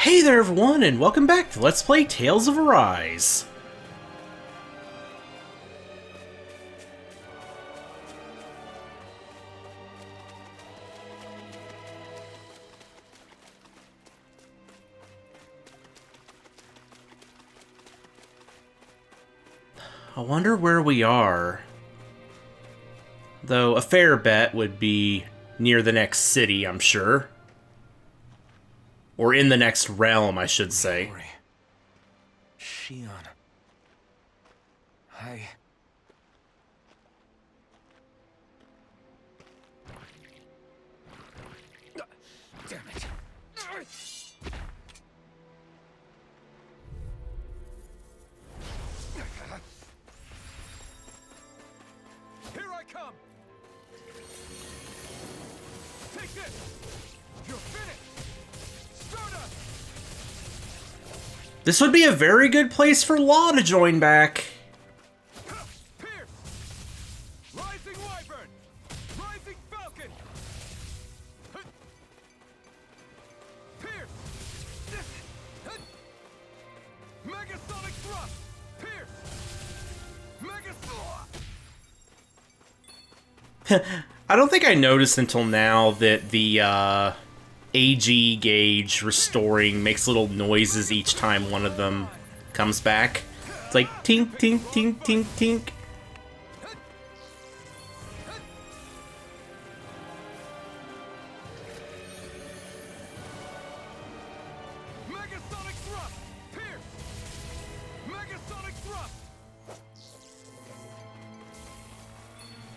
Hey there everyone, and welcome back to Let's Play Tales of Arise. I wonder where we are. Though a fair bet would be near the next city, I'm sure. Or in the next realm, I should say. Shion. Damn it. Here I come. Take this. You're finished. Start us. This would be a very good place for Law to join back. Pierce. Rising Wyvern. Rising Falcon. Pierce. Megasonic thrust. Pierce. I don't think I noticed until now that the AG gauge restoring makes little noises each time one of them comes back. It's like tink, tink, tink, tink, tink. Megasonic thrust. Pierce. Megasonic thrust.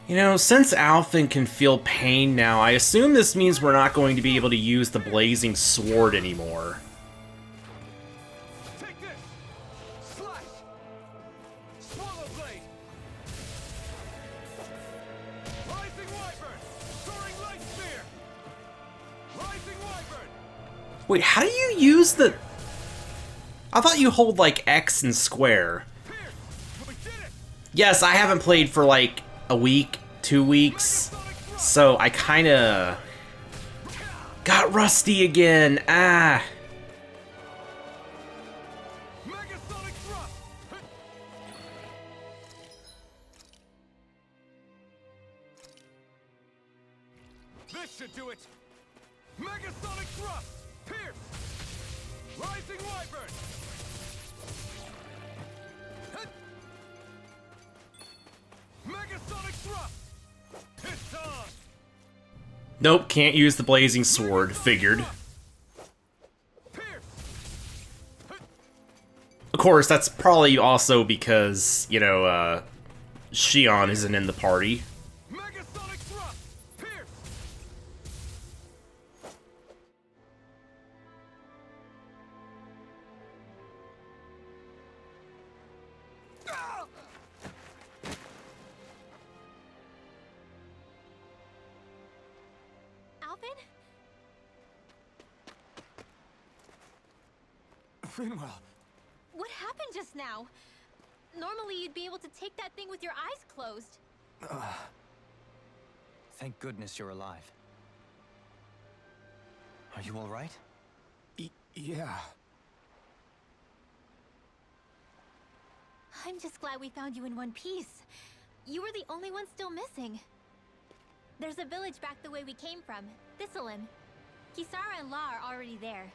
You know, since Alphen can feel pain now, I assume this means we're not going to be able to use the blazing sword anymore. Take this. Slash. Swallow blade. Rising Wyvern. Soaring light spear. Rising Wyvern. Wait, how do you use the... I thought you hold, like, X and square. Pierce. We did it. Yes, I haven't played for, like, a week, 2 weeks, so I kinda... got rusty again, ah! Megasonic thrust. This should do it. Megasonic thrust. Pierce. Rising Wyvern. Megasonic thrust. It's on. Nope, can't use the blazing sword, figured. Pierce. Of course, that's probably also because, you know, Shion isn't in the party. Megasonic thrust. Pierce. Ah! Alphen? Finwell. What happened just now? Normally you'd be able to take that thing with your eyes closed. Thank goodness you're alive. Are you all right? Yeah. I'm just glad we found you in one piece. You were the only one still missing. There's a village back the way we came from, Thistlym. Kisara and La are already there.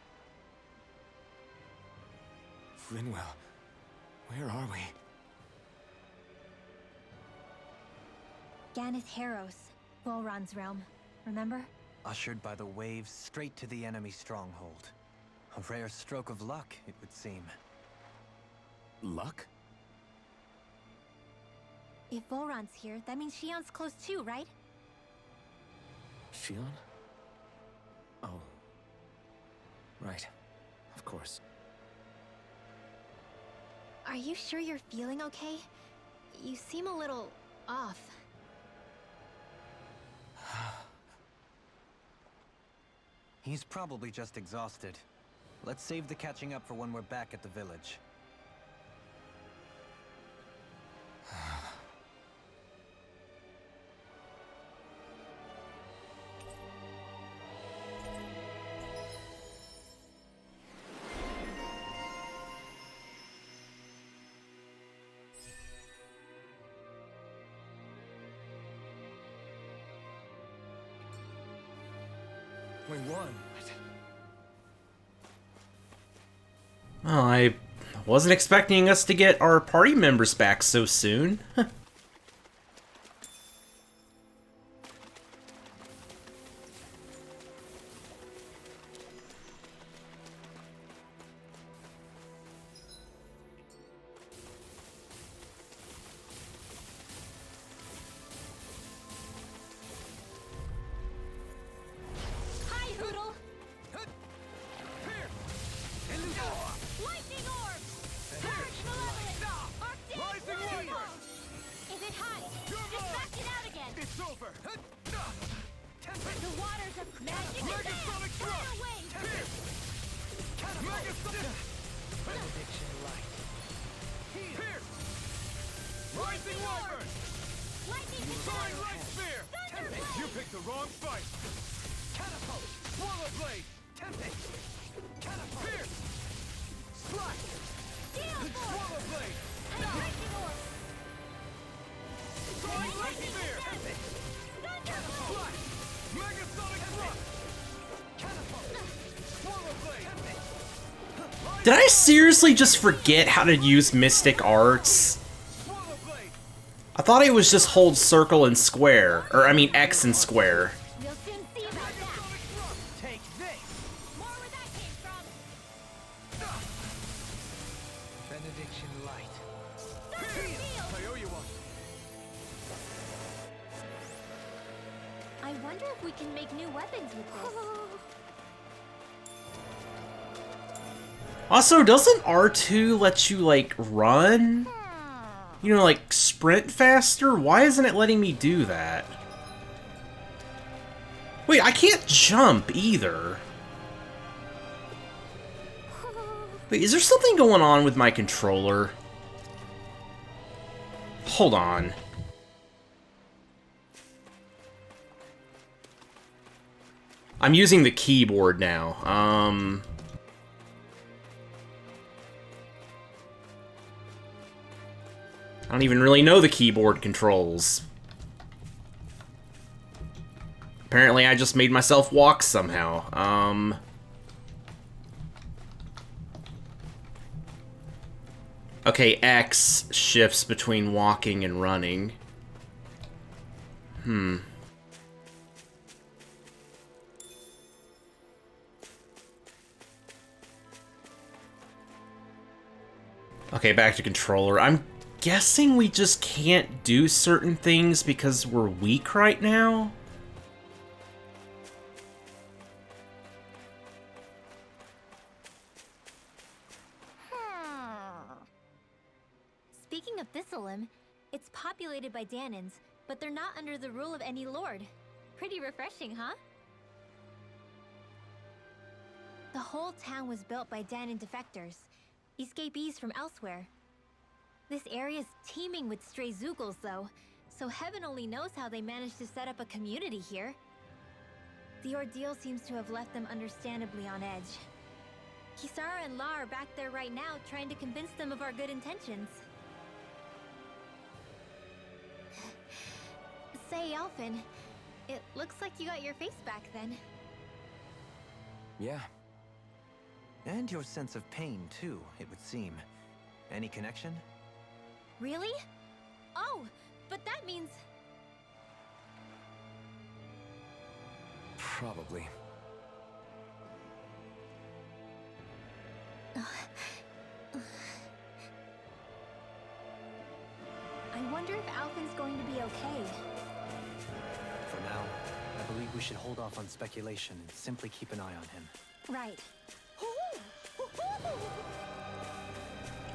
Finwell. Where are we? Ganeth Haros, Volron's realm. Remember? Ushered by the waves straight to the enemy stronghold. A rare stroke of luck, it would seem. Luck? If Volron's here, that means Shion's close too, right? Shion? Oh. Right. Of course. Are you sure you're feeling okay? You seem a little off. He's probably just exhausted. Let's save the catching up for when we're back at the village. We won. Well, I wasn't expecting us to get our party members back so soon. Hi, Hoodle! Lightning orb! Purge malevolence! Arctic whirlpool! Is it high? Just back it out again! It's over. The waters of magic Megasonic advance! thrust! Fire away! Benediction light. Pierce! Rising wyvern! Lightning Soaring attack! light spear! Thunderblade! You picked the wrong fight! Catapult! Swallow blade! Tempest! Catapult! Pierce! Slash! Steel force! Swallow blade! And lightning orb! Soaring light Lightning spear! attack! Thunderblade! Slash! Megasonic thrust! Catapult! Swallow blade! Did I seriously just forget how to use Mystic Arts? Swallow blade! I thought it was just hold circle and square. Or, I mean, X and square. We'll soon see about that! Megasonic thrust! Take this! More where that came from! Benediction light. Thunder field! I owe you one. I wonder if we can make new weapons with this. Also, doesn't R2 let you, like, run? You know, like, sprint faster? Why isn't it letting me do that? Wait, I can't jump either. Wait, is there something going on with my controller? Hold on. I'm using the keyboard now. I don't even really know the keyboard controls. Apparently I just made myself walk somehow. Okay, X shifts between walking and running. Okay, back to controller. I'm guessing we just can't do certain things because we're weak right now? Speaking of Thistlym, it's populated by Danins, but they're not under the rule of any lord. Pretty refreshing, huh? The whole town was built by Danin defectors, escapees from elsewhere. This area's teeming with stray Zoogles, though, so heaven only knows how they managed to set up a community here. The ordeal seems to have left them understandably on edge. Kisara and La are back there right now, trying to convince them of our good intentions. Say, Alphen, it looks like you got your face back then. Yeah. And your sense of pain, too, it would seem. Any connection? Really? Oh, but that means... Probably. I wonder if Alphen's going to be okay. For now, I believe we should hold off on speculation and simply keep an eye on him. Right.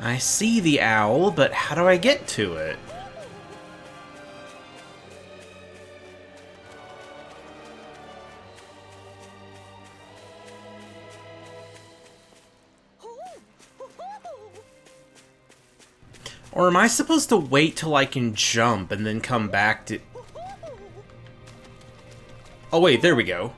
I see the owl, but how do I get to it? Or am I supposed to wait till I can jump and then come back to... Oh wait, there we go.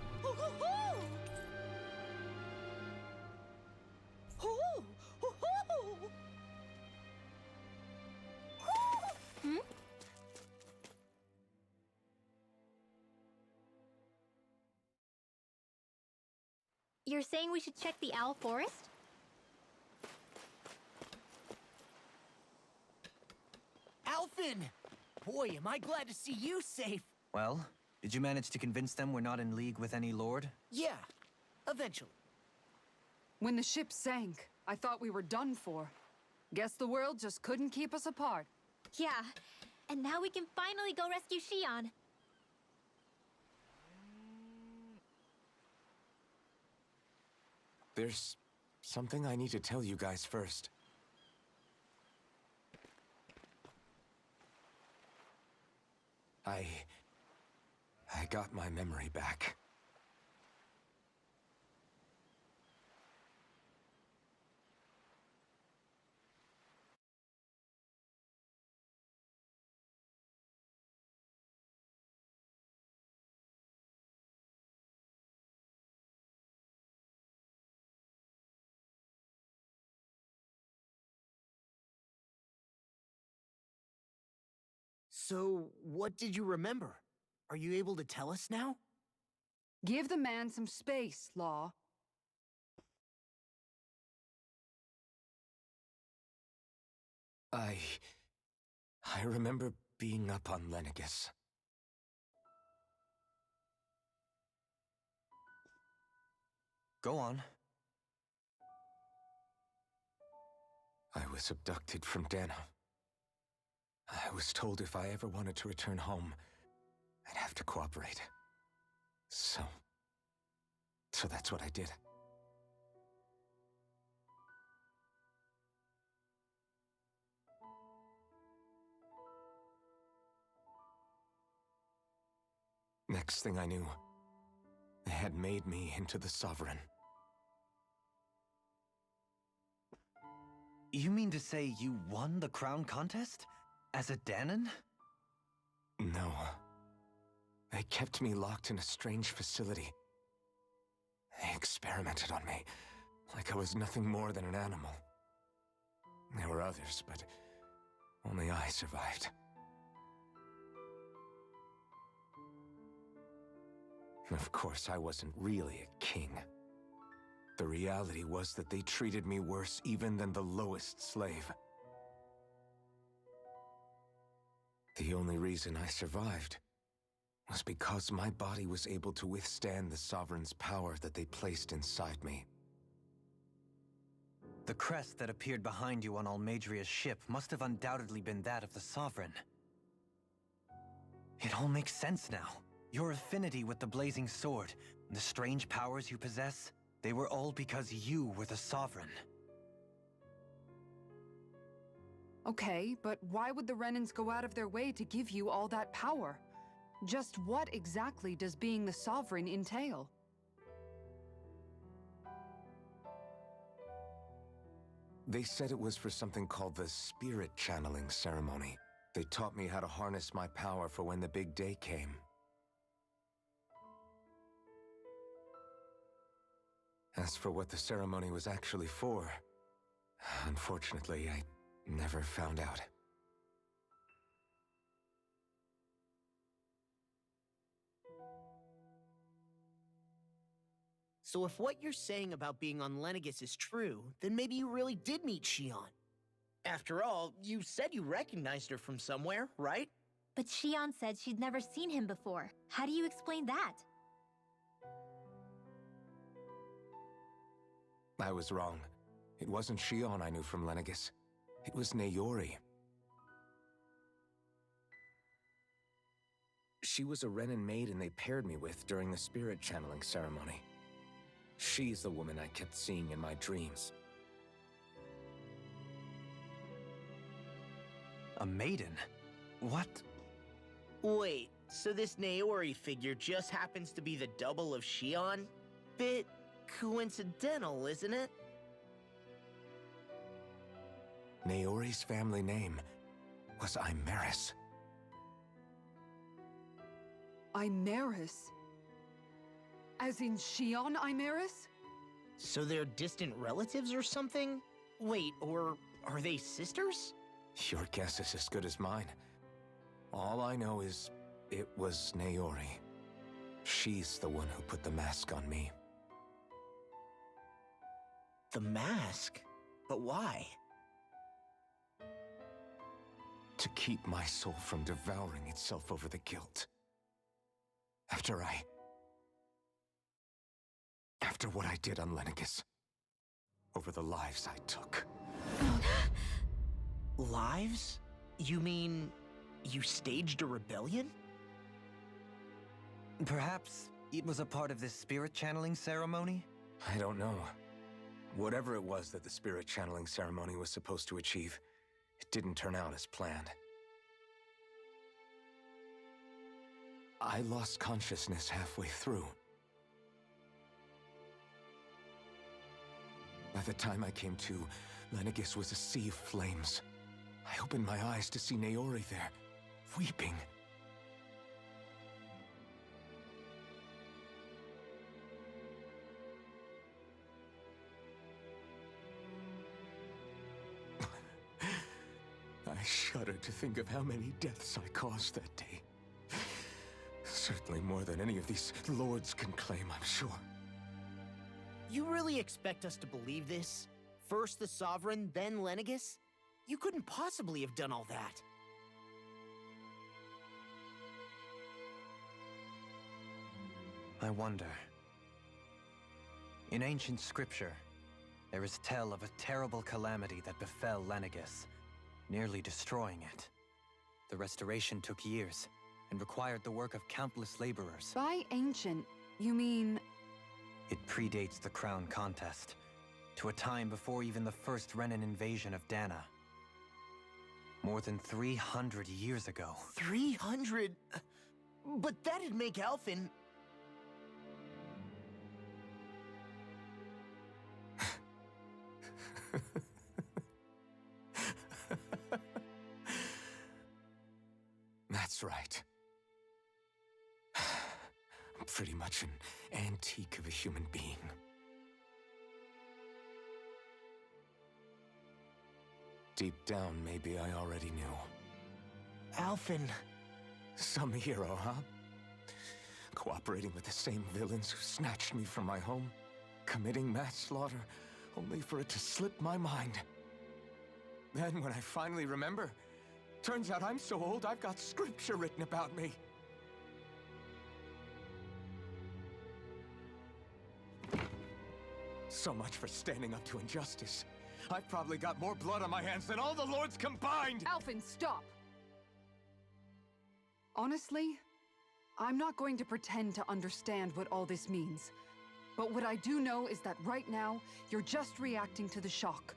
You're saying we should check the Owl Forest? Alphen! Boy, am I glad to see you safe. Well, did you manage to convince them we're not in league with any lord? Yeah, eventually. When the ship sank, I thought we were done for. Guess the world just couldn't keep us apart. Yeah, and now we can finally go rescue Shion. There's something I need to tell you guys first. I got my memory back. So, what did you remember? Are you able to tell us now? Give the man some space, Law. I remember being up on Lenegus. Go on. I was abducted from Dana. I was told if I ever wanted to return home, I'd have to cooperate. So that's what I did. Next thing I knew, they had made me into the Sovereign. You mean to say you won the crown contest? As a Danon? No. They kept me locked in a strange facility. They experimented on me, like I was nothing more than an animal. There were others, but only I survived. Of course, I wasn't really a king. The reality was that they treated me worse even than the lowest slave. The only reason I survived was because my body was able to withstand the Sovereign's power that they placed inside me. The crest that appeared behind you on Almadria's ship must have undoubtedly been that of the Sovereign. It all makes sense now. Your affinity with the Blazing Sword, the strange powers you possess, they were all because you were the Sovereign. Okay, but why would the Renans go out of their way to give you all that power? Just what exactly does being the Sovereign entail? They said it was for something called the Spirit Channeling Ceremony. They taught me how to harness my power for when the big day came. As for what the ceremony was actually for, unfortunately, I never found out. So if what you're saying about being on Lenegus is true, then maybe you really did meet Shion. After all, you said you recognized her from somewhere, right? But Shion said she'd never seen him before. How do you explain that? I was wrong. It wasn't Shion I knew from Lenegus. It was Naori. She was a Renan maiden they paired me with during the spirit channeling ceremony. She's the woman I kept seeing in my dreams. A maiden? What? Wait, so this Naori figure just happens to be the double of Shion? Bit coincidental, isn't it? Naori's family name was Imeris. Imeris? As in Shion Imeris? So they're distant relatives or something? Wait, or are they sisters? Your guess is as good as mine. All I know is it was Naori. She's the one who put the mask on me. The mask? But why? To keep my soul from devouring itself over the guilt. After what I did on Lenegis. Over the lives I took. Lives? You mean you staged a rebellion? Perhaps it was a part of this spirit channeling ceremony? I don't know. Whatever it was that the spirit channeling ceremony was supposed to achieve, it didn't turn out as planned. I lost consciousness halfway through. By the time I came to, Lenegis was a sea of flames. I opened my eyes to see Naori there, weeping. I shudder to think of how many deaths I caused that day. Certainly more than any of these lords can claim, I'm sure. You really expect us to believe this? First the Sovereign, then Lenegis? You couldn't possibly have done all that. I wonder. In ancient scripture, there is tell of a terrible calamity that befell Lenegis, nearly destroying it. The restoration took years, and required the work of countless laborers. By ancient, you mean... It predates the crown contest, to a time before even the first Renin invasion of Dana. More than 300 years ago. 300? But that'd make Alphen... That's right. I'm pretty much an antique of a human being. Deep down, maybe I already knew. Alphen... Some hero, huh? Cooperating with the same villains who snatched me from my home, committing mass slaughter, only for it to slip my mind. Then when I finally remember, turns out I'm so old I've got scripture written about me. So much for standing up to injustice. I've probably got more blood on my hands than all the lords combined! Alphen, stop! Honestly, I'm not going to pretend to understand what all this means. But what I do know is that right now, you're just reacting to the shock.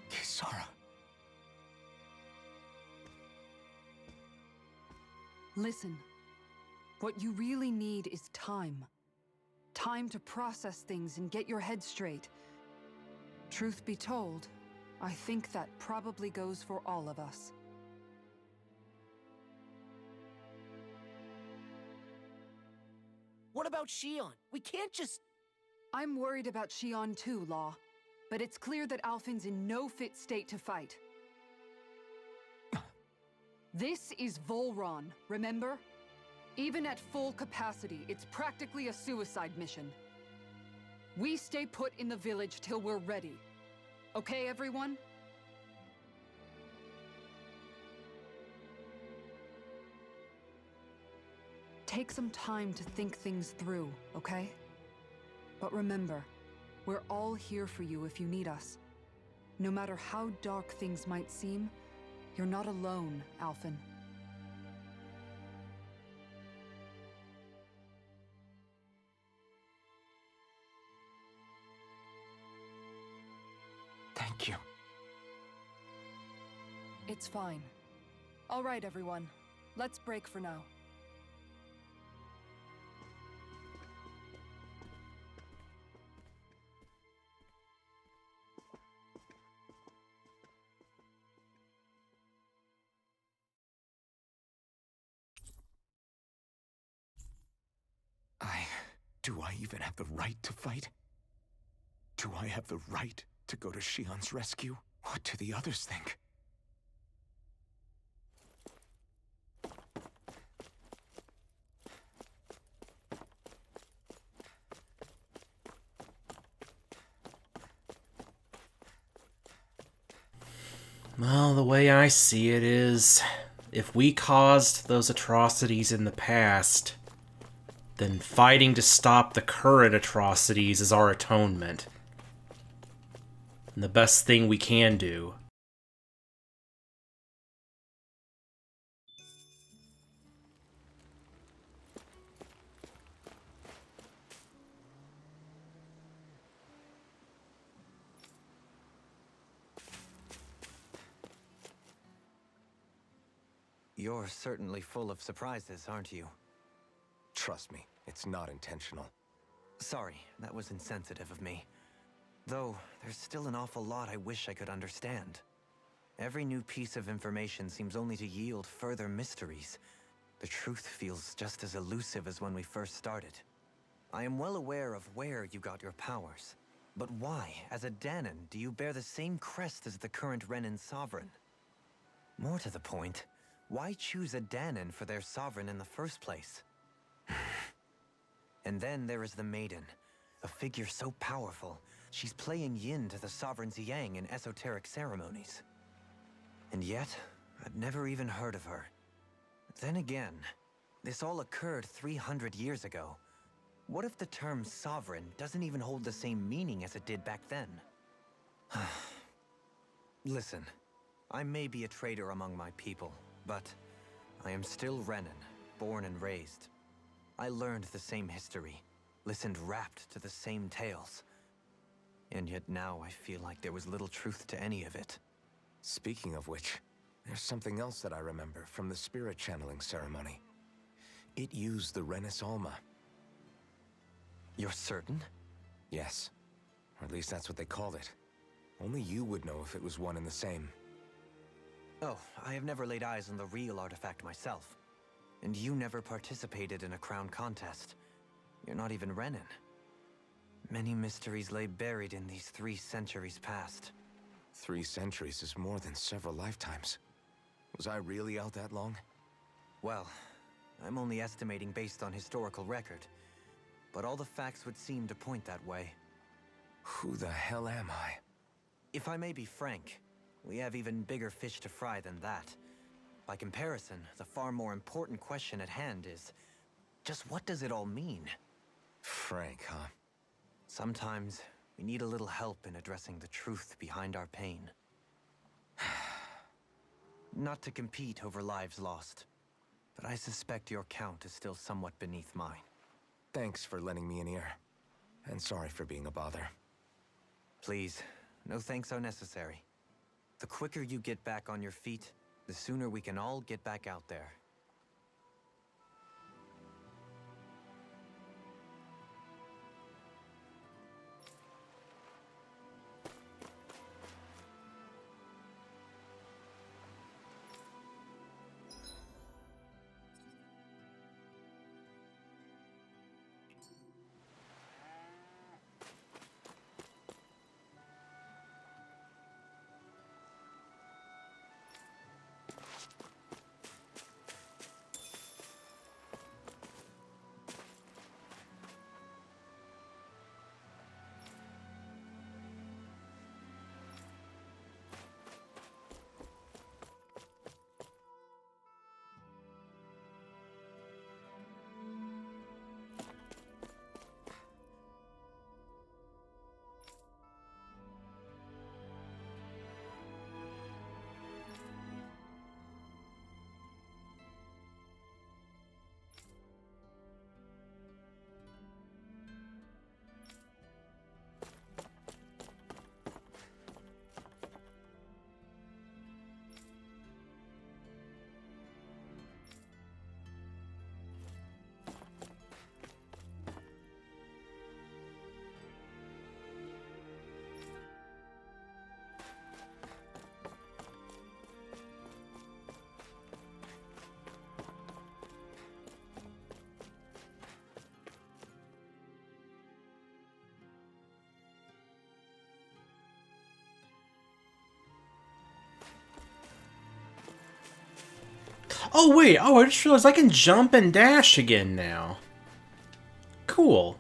Kisara. Listen, what you really need is time. Time to process things and get your head straight. Truth be told, I think that probably goes for all of us. What about Shion? We can't just... I'm worried about Shion too, Law. But it's clear that Alphen's in no fit state to fight. This is Volron, remember? Even at full capacity, it's practically a suicide mission. We stay put in the village till we're ready. Okay, everyone? Take some time to think things through, okay? But remember, we're all here for you if you need us. No matter how dark things might seem, you're not alone, Alphen. Thank you. It's fine. All right, everyone. Let's break for now. Do I even have the right to fight? Do I have the right to go to Shion's rescue? What do the others think? Well, the way I see it is, if we caused those atrocities in the past, then fighting to stop the current atrocities is our atonement. And the best thing we can do. You're certainly full of surprises, aren't you? Trust me, it's not intentional. Sorry, that was insensitive of me. Though, there's still an awful lot I wish I could understand. Every new piece of information seems only to yield further mysteries. The truth feels just as elusive as when we first started. I am well aware of where you got your powers. But why, as a Danon, do you bear the same crest as the current Renin sovereign? More to the point, why choose a Danon for their sovereign in the first place? And then there is the Maiden, a figure so powerful, she's playing yin to the sovereign's yang in esoteric ceremonies. And yet, I'd never even heard of her. Then again, this all occurred 300 years ago. What if the term sovereign doesn't even hold the same meaning as it did back then? Listen, I may be a traitor among my people, but I am still Renin, born and raised. I learned the same history, listened rapt to the same tales. And yet now I feel like there was little truth to any of it. Speaking of which, there's something else that I remember from the spirit channeling ceremony. It used the Renis Alma. You're certain? Yes. Or at least that's what they called it. Only you would know if it was one and the same. Oh, I have never laid eyes on the real artifact myself. And you never participated in a crown contest. You're not even Renin. Many mysteries lay buried in these 3 centuries past. 3 centuries is more than several lifetimes. Was I really out that long? Well, I'm only estimating based on historical record. But all the facts would seem to point that way. Who the hell am I? If I may be frank, we have even bigger fish to fry than that. By comparison, the far more important question at hand is, just what does it all mean? Frank, huh? Sometimes, we need a little help in addressing the truth behind our pain. Not to compete over lives lost, but I suspect your count is still somewhat beneath mine. Thanks for lending me an ear. And sorry for being a bother. Please, no thanks are necessary. The quicker you get back on your feet, the sooner we can all get back out there. Oh, wait. Oh, I just realized I can jump and dash again now. Cool.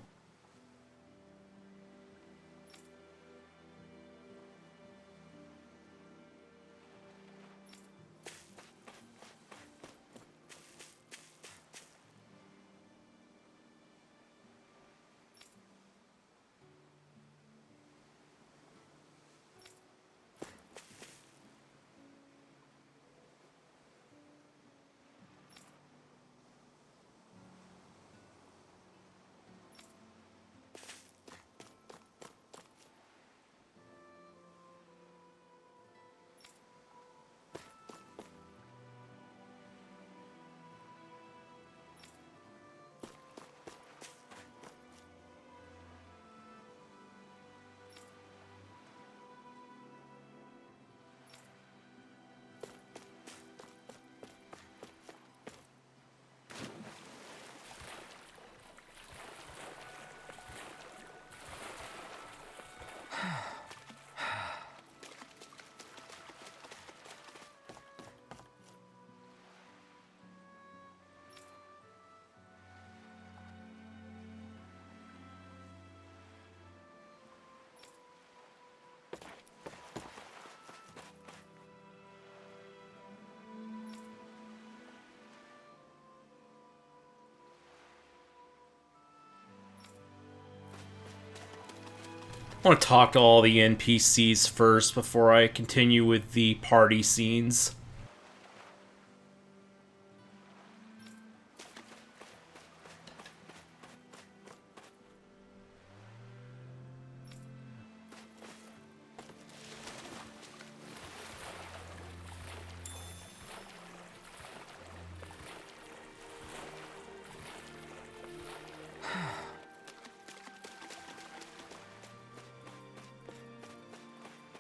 I want to talk to all the NPCs first before I continue with the party scenes.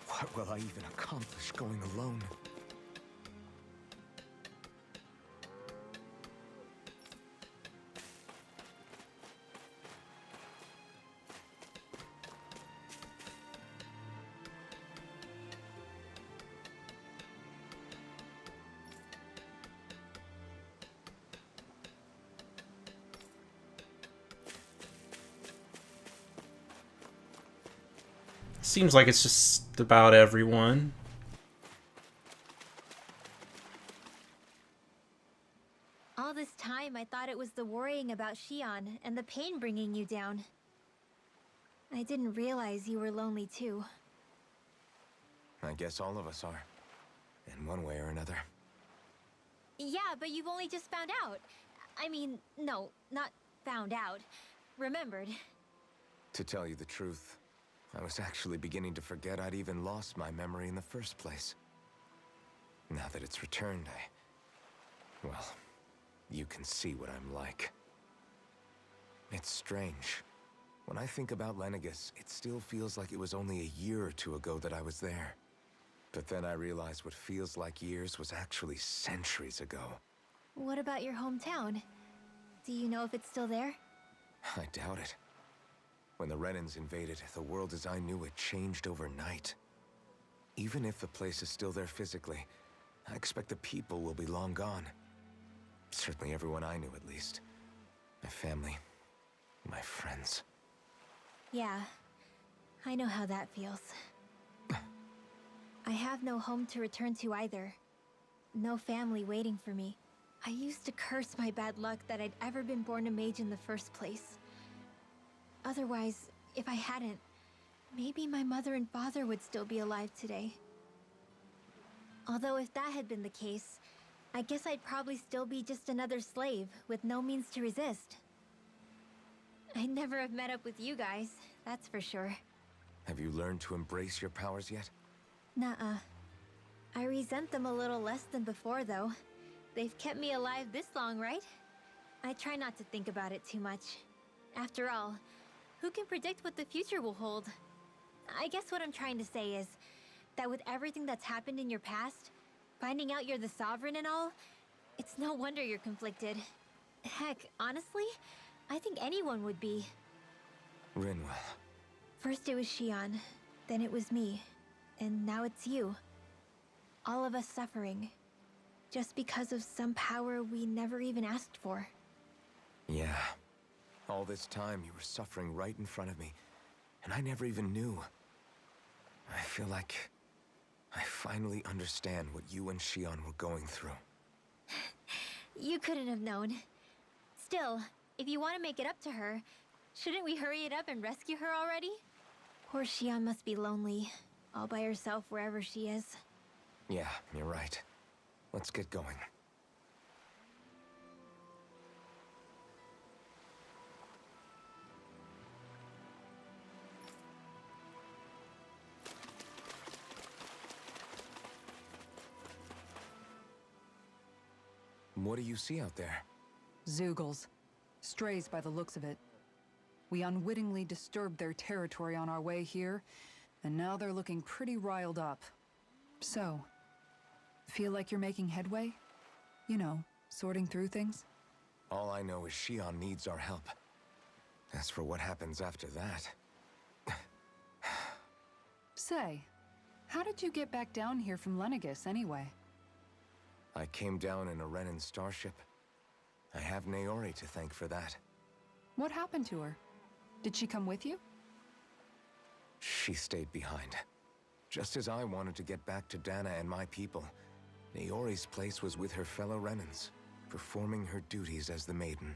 What will I even accomplish going alone? Seems like it's just about everyone. All this time, I thought it was the worrying about Shion and the pain bringing you down. I didn't realize you were lonely too. I guess all of us are. In one way or another. Yeah, but you've only just found out. I mean, no, not found out. Remembered. To tell you the truth, I was actually beginning to forget I'd even lost my memory in the first place. Now that it's returned, well, you can see what I'm like. It's strange. When I think about Lenegis, it still feels like it was only a year or two ago that I was there. But then I realized what feels like years was actually centuries ago. What about your hometown? Do you know if it's still there? I doubt it. When the Renans invaded, the world as I knew it changed overnight. Even if the place is still there physically, I expect the people will be long gone. Certainly everyone I knew, at least. My family, my friends. Yeah, I know how that feels. I have no home to return to either. No family waiting for me. I used to curse my bad luck that I'd ever been born a mage in the first place. Otherwise, if I hadn't, maybe my mother and father would still be alive today. Although if that had been the case, I guess I'd probably still be just another slave with no means to resist. I'd never have met up with you guys, that's for sure. Have you learned to embrace your powers yet? Nuh-uh. I resent them a little less than before, though. They've kept me alive this long, right? I try not to think about it too much. After all, who can predict what the future will hold? I guess what I'm trying to say is that with everything that's happened in your past, finding out you're the Sovereign and all, it's no wonder you're conflicted. Heck, honestly, I think anyone would be. Rinwell. First it was Shion, then it was me, and now it's you. All of us suffering. just because of some power we never even asked for. Yeah. All this time you were suffering right in front of me, and I never even knew. I feel like I finally understand what you and Shion were going through. You couldn't have known. Still, if you want to make it up to her, shouldn't we hurry it up and rescue her already? Poor Shion must be lonely, all by herself wherever she is. Yeah, you're right. Let's get going. What do you see out there? Zeugles. Strays by the looks of it. We unwittingly disturbed their territory on our way here, and now they're looking pretty riled up. So, feel like you're making headway? You know, sorting through things? All I know is Shion needs our help. As for what happens after that... Say, how did you get back down here from Lenegis anyway? I came down in a Renin starship. I have Naori to thank for that. What happened to her? Did she come with you? She stayed behind. Just as I wanted to get back to Dana and my people, Naori's place was with her fellow Renins, performing her duties as the Maiden.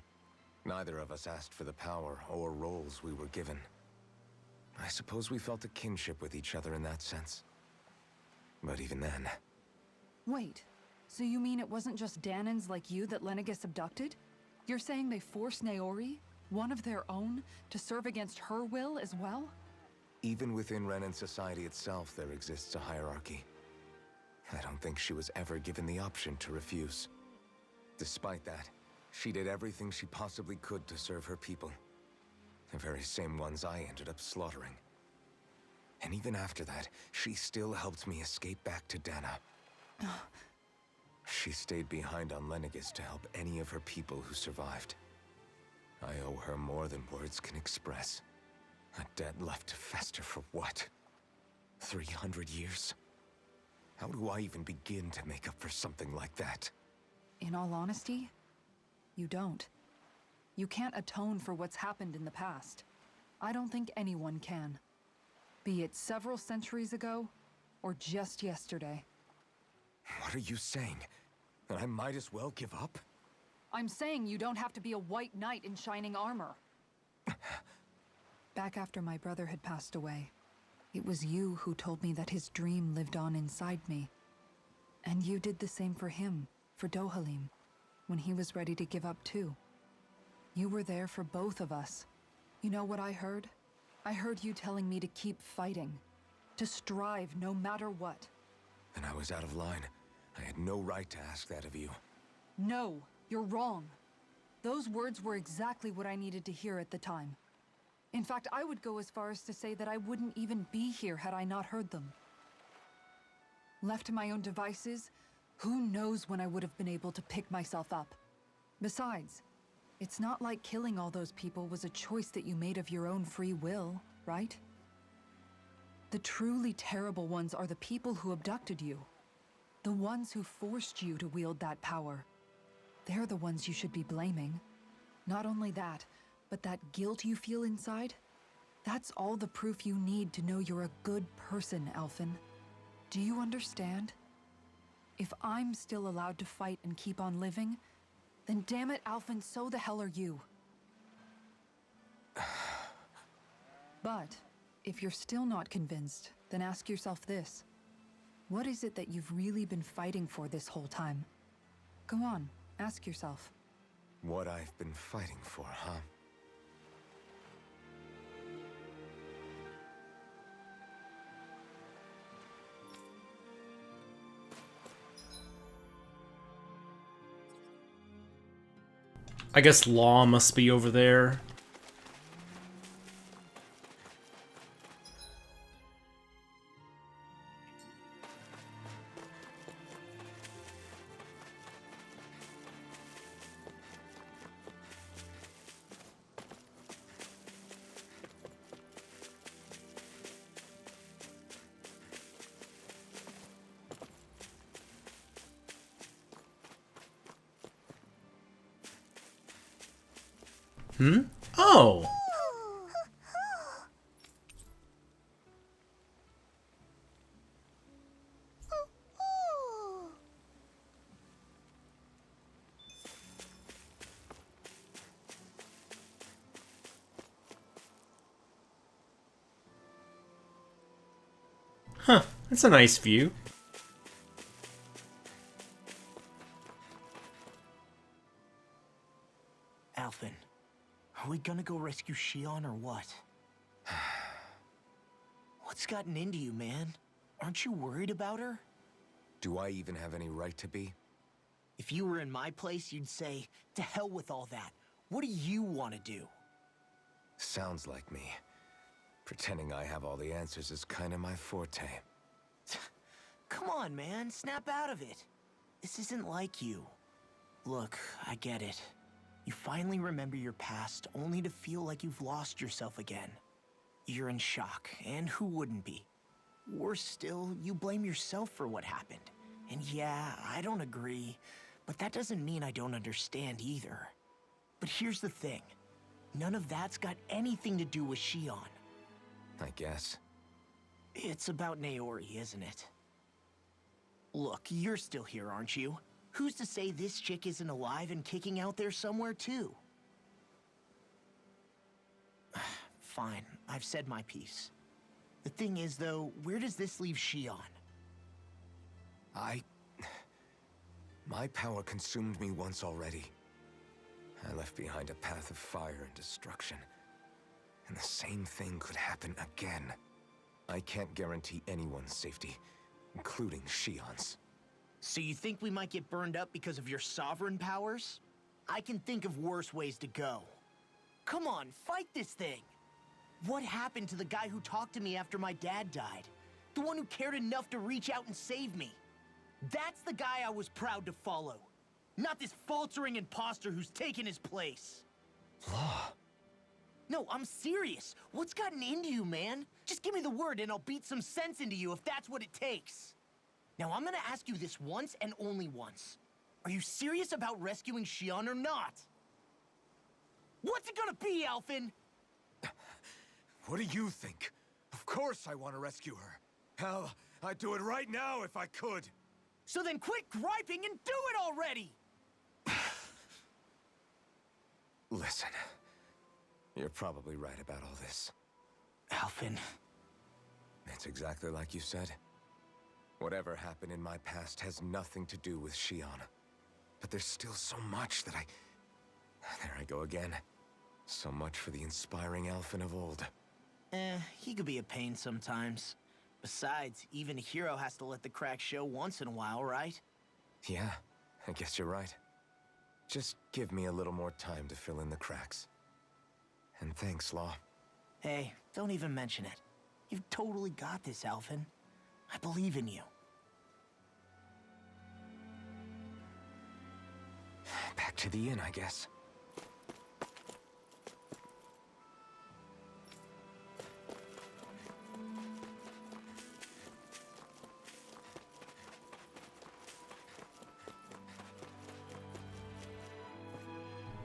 Neither of us asked for the power or roles we were given. I suppose we felt a kinship with each other in that sense. But even then... Wait, so you mean it wasn't just Danans like you that Lenegis abducted? You're saying they forced Naori, one of their own, to serve against her will as well? Even within Renin society itself, there exists a hierarchy. I don't think she was ever given the option to refuse. Despite that, she did everything she possibly could to serve her people. The very same ones I ended up slaughtering. And even after that, she still helped me escape back to Dana. She stayed behind on Lenegis to help any of her people who survived. I owe her more than words can express. A debt left to fester for what? 300 years? How do I even begin to make up for something like that? In all honesty, you don't. You can't atone for what's happened in the past. I don't think anyone can. Be it several centuries ago, or just yesterday. What are you saying? That I might as well give up? I'm saying you don't have to be a white knight in shining armor. Back after my brother had passed away, it was you who told me that his dream lived on inside me. And you did the same for him, for Dohalim, when he was ready to give up too. You were there for both of us. You know what I heard? I heard you telling me to keep fighting, to strive no matter what. And I was out of line. I had no right to ask that of you. No, you're wrong. Those words were exactly what I needed to hear at the time. In fact, I would go as far as to say that I wouldn't even be here had I not heard them. Left to my own devices, who knows when I would have been able to pick myself up. Besides, it's not like killing all those people was a choice that you made of your own free will, right? The truly terrible ones are the people who abducted you. The ones who forced you to wield that power. They're the ones you should be blaming. Not only that, but that guilt you feel inside, that's all the proof you need to know you're a good person, Alphen. Do you understand? If I'm still allowed to fight and keep on living, then damn it, Alphen, so the hell are you. But, if you're still not convinced, then ask yourself this. What is it that you've really been fighting for this whole time? Go on, ask yourself. What I've been fighting for, huh? I guess Law must be over there. Oh! Huh, that's a nice view. Alphen, are we gonna go rescue Shion or what? What's gotten into you, man? Aren't you worried about her? Do I even have any right to be? If you were in my place, you'd say, to hell with all that. What do you want to do? Sounds like me. Pretending I have all the answers is kind of my forte. Come on, man, snap out of it. This isn't like you. Look, I get it. You finally remember your past, only to feel like you've lost yourself again. You're in shock, and who wouldn't be? Worse still, you blame yourself for what happened. And yeah, I don't agree, but that doesn't mean I don't understand either. But here's the thing. None of that's got anything to do with Shion. I guess. It's about Naori, isn't it? Look, you're still here, aren't you? Who's to say this chick isn't alive and kicking out there somewhere, too? Fine, I've said my piece. The thing is, though, where does this leave Shion? My power consumed me once already. I left behind a path of fire and destruction. And the same thing could happen again. I can't guarantee anyone's safety, including Shion's. So you think we might get burned up because of your sovereign powers? I can think of worse ways to go. Come on, fight this thing! What happened to the guy who talked to me after my dad died? The one who cared enough to reach out and save me? That's the guy I was proud to follow. Not this faltering imposter who's taken his place. Law. No, I'm serious. What's gotten into you, man? Just give me the word and I'll beat some sense into you if that's what it takes. Now, I'm gonna ask you this once and only once. Are you serious about rescuing Shion or not? What's it gonna be, Alphen? What do you think? Of course I want to rescue her. Hell, I'd do it right now if I could. So then quit griping and do it already! Listen, you're probably right about all this. Alphen. It's exactly like you said. Whatever happened in my past has nothing to do with Shion. But there's still so much that There I go again. So much for the inspiring Alphen of old. He could be a pain sometimes. Besides, even a hero has to let the cracks show once in a while, right? Yeah, I guess you're right. Just give me a little more time to fill in the cracks. And thanks, Law. Hey, don't even mention it. You've totally got this, Alphen. I believe in you. Back to the inn, I guess.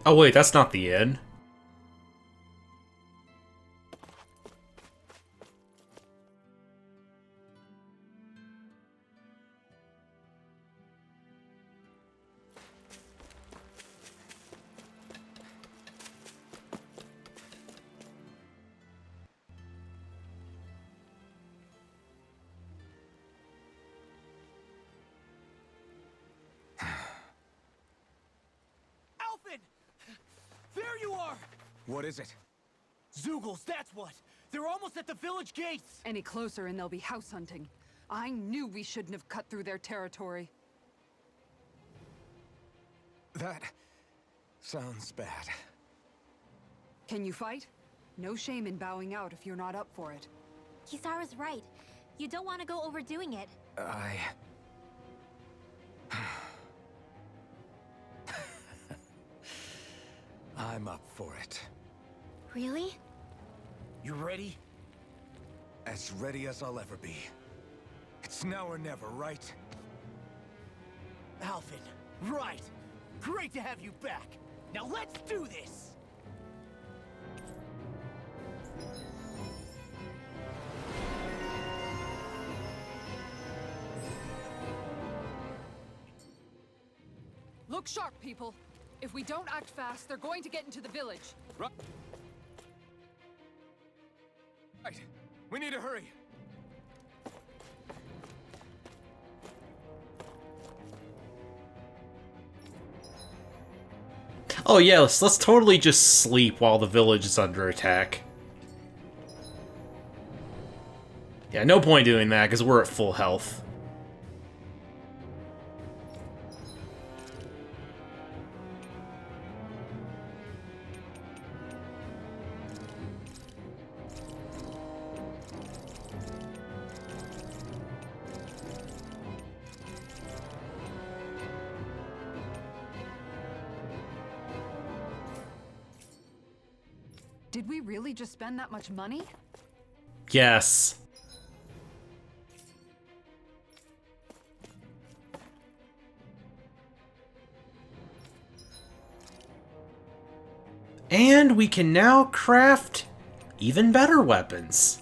Oh wait, that's not the end. Alphen! There you are! What is it? Zeugles, that's what! They're almost at the village gates! Any closer and they'll be house hunting. I knew we shouldn't have cut through their territory. That sounds bad. Can you fight? No shame in bowing out if you're not up for it. Kisara's right. You don't want to go overdoing it. I'm up for it. Really? You ready? As ready as I'll ever be. It's now or never, right? Alphen, right! Great to have you back! Now let's do this! Look sharp, people. If we don't act fast, they're going to get into the village. Right. We need to hurry. Oh yeah, let's totally just sleep while the village is under attack. Yeah, no point doing that, because we're at full health. Did we really just spend that much money? Yes. And we can now craft even better weapons.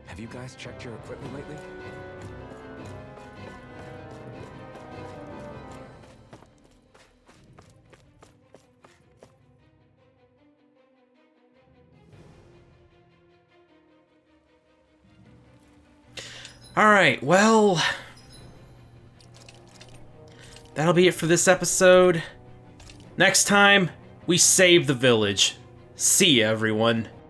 Have you guys checked your equipment lately? Alright, well, that'll be it for this episode. Next time, we save the village. See ya, everyone.